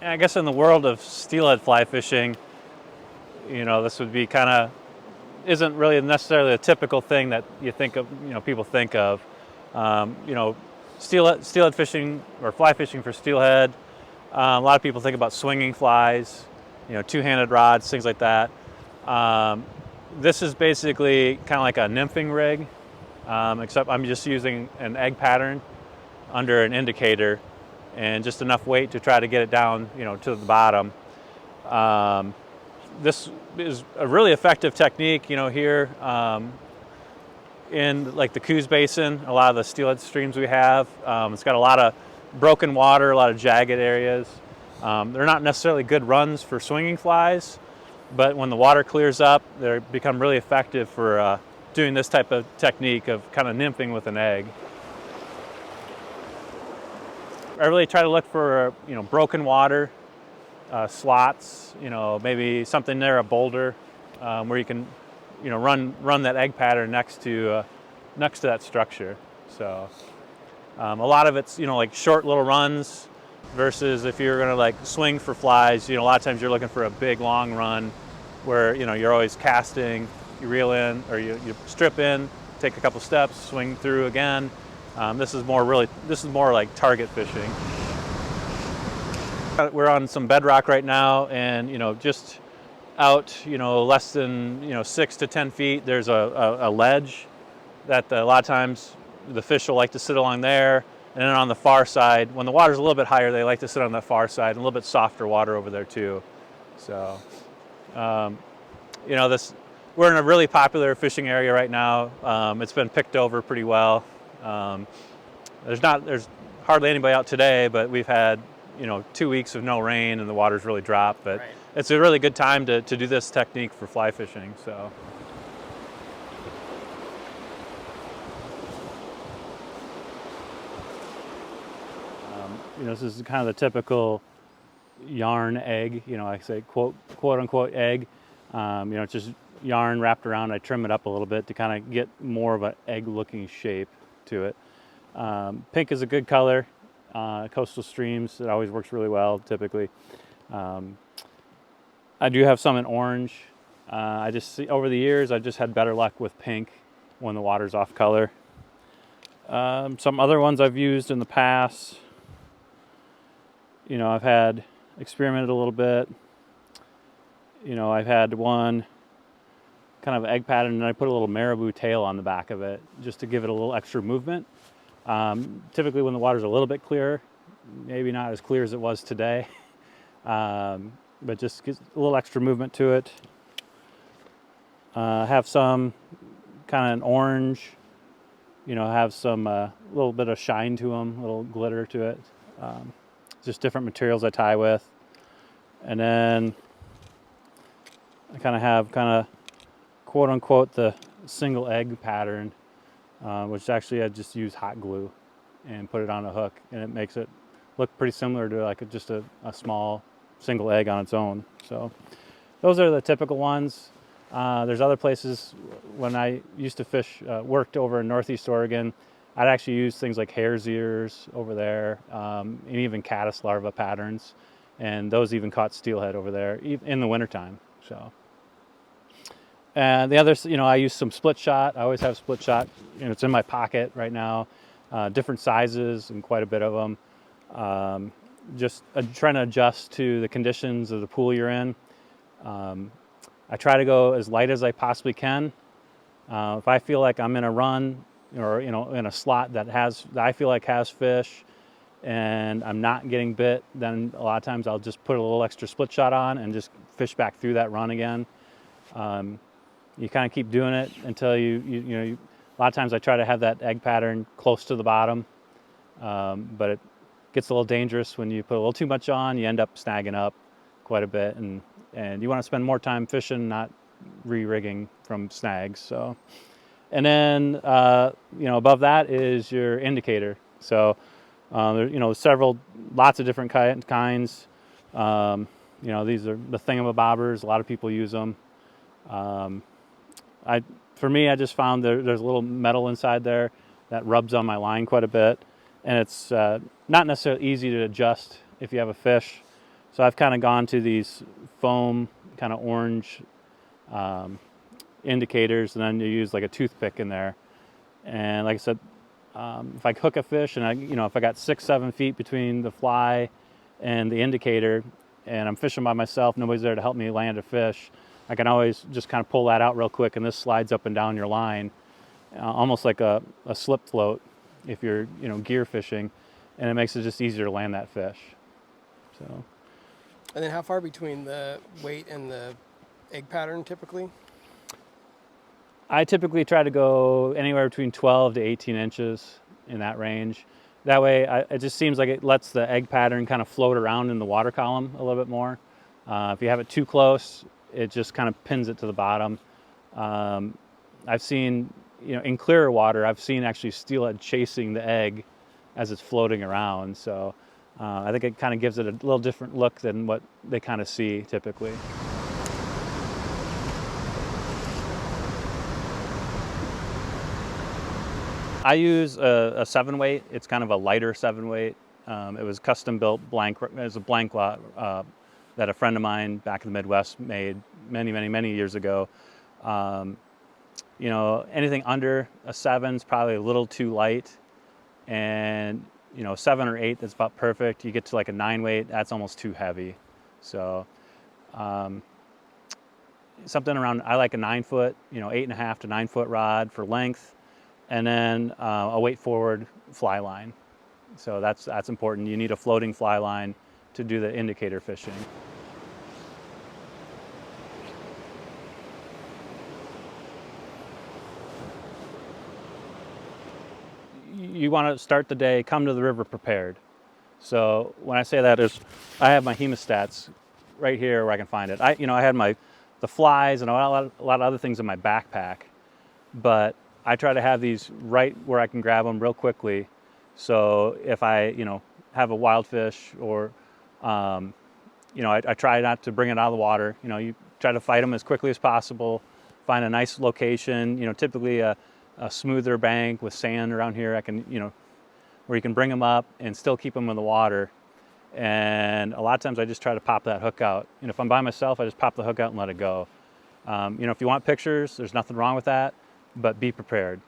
And I guess in the world of steelhead fly fishing, this would be isn't really necessarily a typical thing that you think of, people think of. Um, you know, steelhead fishing or fly fishing for steelhead. A lot of people think about swinging flies, two-handed rods, things like that. Um, this is basically kind of like a nymphing rig, except I'm just using an egg pattern under an indicator and just enough weight to try to get it down, to the bottom. This is a really effective technique, here in like the Coos Basin, a lot of the steelhead streams we have. It's got a lot of broken water, a lot of jagged areas. They're not necessarily good runs for swinging flies, but when the water clears up, they become really effective for doing this type of technique of kind of nymphing with an egg. I really try to look for, broken water, slots, maybe something near a boulder where you can, run that egg pattern next to that structure. So a lot of it's, like short little runs versus if you're going to like swing for flies, a lot of times you're looking for a big long run where, you're always casting, you reel in or you strip in, take a couple steps, swing through again. This is more like target fishing. We're on some bedrock right now, and just out less than 6 to 10 feet, there's a ledge that a lot of times the fish will like to sit along there. And then on the far side, when the water's a little bit higher, they like to sit on the far side, and a little bit softer water over there too. So we're in a really popular fishing area right now. It's been picked over pretty well. There's hardly anybody out today, but we've had 2 weeks of no rain and the water's really dropped. But right. It's a really good time to do this technique for fly fishing. So. This is kind of the typical yarn egg. I say quote unquote egg. It's just yarn wrapped around. I trim it up a little bit to kind of get more of an egg-looking shape to it. Pink is a good color. Coastal streams, it always works really well, typically. I do have some in orange. I just see over the years, I've just had better luck with pink when the water's off color. Some other ones I've used in the past, I've had experimented a little bit. I've had one kind of egg pattern, and I put a little marabou tail on the back of it just to give it a little extra movement. Typically when the water's a little bit clearer, maybe not as clear as it was today, but just gives a little extra movement to it. Have some kind of an orange, have some little bit of shine to them, a little glitter to it. Just different materials I tie with. And then I kind of have quote unquote the single egg pattern, which actually I just use hot glue and put it on a hook, and it makes it look pretty similar to like just a small single egg on its own. So those are the typical ones. There's other places. When I used to fish, worked over in Northeast Oregon, I'd actually use things like hare's ears over there, and even caddis larva patterns, and those even caught steelhead over there in the wintertime. So. And the others, I use some split shot. I always have split shot. It's in my pocket right now. Different sizes and quite a bit of them. Just trying to adjust to the conditions of the pool you're in. I try to go as light as I possibly can. If I feel like I'm in a run or in a slot that I feel like has fish, and I'm not getting bit, then a lot of times I'll just put a little extra split shot on and just fish back through that run again. You kind of keep doing it until a lot of times I try to have that egg pattern close to the bottom, but it gets a little dangerous when you put a little too much on. You end up snagging up quite a bit, and you want to spend more time fishing, not re-rigging from snags. So, and then above that is your indicator. So there's lots of different kinds. These are the thingamabobbers. A lot of people use them. For me, I just found there's a little metal inside there that rubs on my line quite a bit, and it's not necessarily easy to adjust if you have a fish. So I've kind of gone to these foam kind of orange indicators, and then you use like a toothpick in there. And like I said, if I hook a fish and if I got 6-7 feet between the fly and the indicator, and I'm fishing by myself, nobody's there to help me land a fish, I can always just kind of pull that out real quick, and this slides up and down your line, almost like a slip float if you're gear fishing, and it makes it just easier to land that fish. So. And then how far between the weight and the egg pattern typically? I typically try to go anywhere between 12 to 18 inches in that range. That way, it just seems like it lets the egg pattern kind of float around in the water column a little bit more. If you have it too close, it just kind of pins it to the bottom. I've seen, in clearer water, I've seen actually steelhead chasing the egg as it's floating around. So I think it kind of gives it a little different look than what they kind of see typically. I use a 7-weight. It's kind of a lighter 7-weight. It was custom built blank. It was a blank lot that a friend of mine back in the Midwest made many years ago. Anything under a 7 is probably a little too light, and 7 or 8, that's about perfect. You get to like a 9-weight, that's almost too heavy. So something around, I like a 9-foot, 8.5 to 9-foot rod for length. And then a weight forward fly line. So that's important. You need a floating fly line to do the indicator fishing. You want to start the day, come to the river prepared. So when I say that is, I have my hemostats right here where I can find it. I had the flies and a lot of other things in my backpack, but I try to have these right where I can grab them real quickly. So if I, have a wild fish or, I try not to bring it out of the water. You try to fight them as quickly as possible, find a nice location, typically a smoother bank with sand around here. I can, where you can bring them up and still keep them in the water. And a lot of times I just try to pop that hook out. If I'm by myself, I just pop the hook out and let it go. If you want pictures, there's nothing wrong with that. But be prepared.